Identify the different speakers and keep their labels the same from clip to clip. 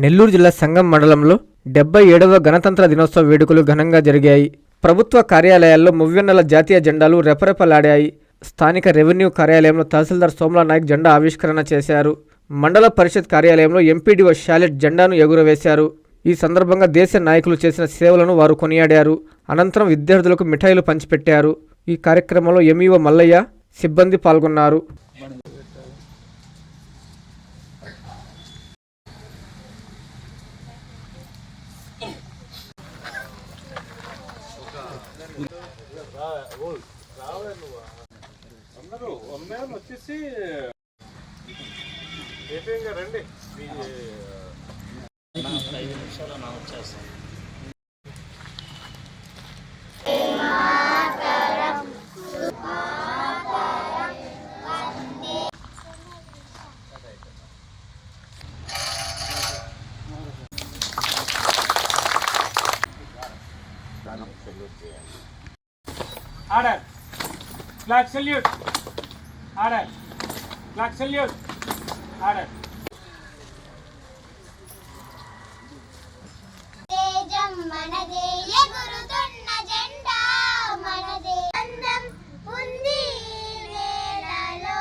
Speaker 1: నెల్లూరు జిల్లా సంగం మండలంలో 77వ గణతంత్ర దినోత్సవ వేడుకలు ఘనంగా జరిగాయి. ప్రభుత్వ కార్యాలయాల్లో మువ్వెన్నెల జాతీయ జెండాలు రెపరెపలాడాయి. స్థానిక రెవెన్యూ కార్యాలయంలో తహసీల్దార్ సోమలా నాయక్ జెండా ఆవిష్కరణ చేశారు. మండల పరిషత్ కార్యాలయంలో ఎంపీడీఓ షాలెట్ జెండాను ఎగురవేశారు. ఈ సందర్భంగా దేశ నాయకులు చేసిన సేవలను వారు కొనియాడారు. అనంతరం విద్యార్థులకు మిఠాయిలు పంచిపెట్టారు. ఈ కార్యక్రమంలో ఎంఈఓ మల్లయ్య, సిబ్బంది పాల్గొన్నారు.
Speaker 2: వచ్చేసి రండి 5 నిమిషాలు నా వచ్చేస్తాను. Order. Flag salute. Order. Flag salute. Order.
Speaker 3: తేజం మనదే ఎగురుతున్న జెండా మనదే అందం ఉంది వేళలో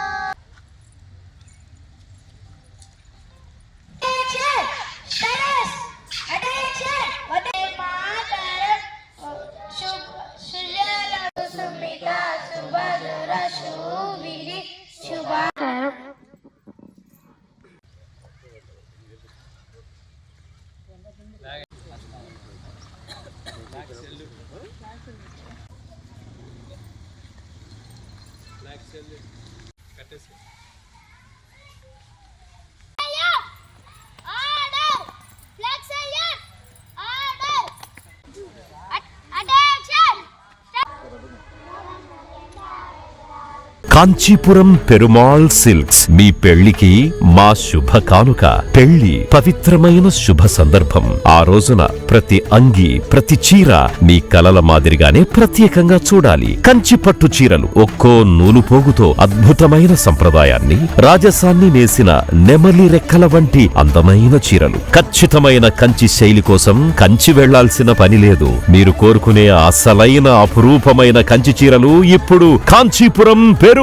Speaker 4: కాంచీపురం పెరుమాళ్ సిల్క్స్ మీ పెళ్లికి మా శుభ కానుక. పెళ్లి పవిత్రమైన శుభ సందర్భం. ఆ రోజున ప్రతి అంగి, ప్రతి చీర మీ కలల మాదిరిగానే ప్రత్యేకంగా చూడాలి. కంచి పట్టు చీరలు ఒక్కో నూలు పోగుతో అద్భుతమైన సంప్రదాయాన్ని, రాజసాన్ని నేసిన నెమలి రెక్కల వంటి అందమైన చీరలు. ఖచ్చితమైన కంచి శైలి కోసం కంచి వెళ్లాల్సిన పని లేదు. మీరు కోరుకునే అసలైన అపురూపమైన కంచి చీరలు ఇప్పుడు కాంచీపురం పెరుమాళ్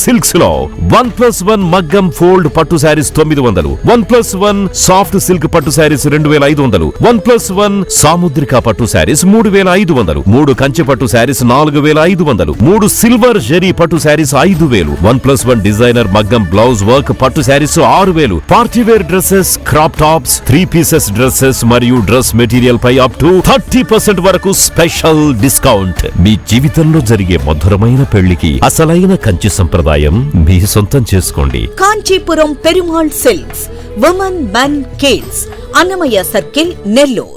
Speaker 4: సిల్క్స్ లో 1+1 మగ్గం ఫోల్డ్ పట్టు శారీస్ 900, 1+1 సాఫ్ట్ సిల్క్ పట్టు శారీస్ 2500, 1+1 సాముద్రిక పట్టు శారీస్ 3500, 3 కంచి పట్టు శారీస్ 4500, 3 సిల్వర్ జెరీ పట్టు శారీస్ 5000, 1+1 డిజైనర్ మగ్గం బ్లౌజ్ వర్క్ పట్టు saris 6000, party wear dresses, crop tops, 3 pieces dresses మరియు డ్రెస్ మెటీరియల్ పై అప్ టు 30% వరకు స్పెషల్ డిస్కౌంట్. మీ జీవితంలో జరిగే మధురమైన పెళ్లికి అసలైన కంచి సంప్రదాయం మీ సొంతం చేసుకోండి.
Speaker 5: Kanchipuram Perumal silks, women, men, kids, Annamayya circle, Nellore.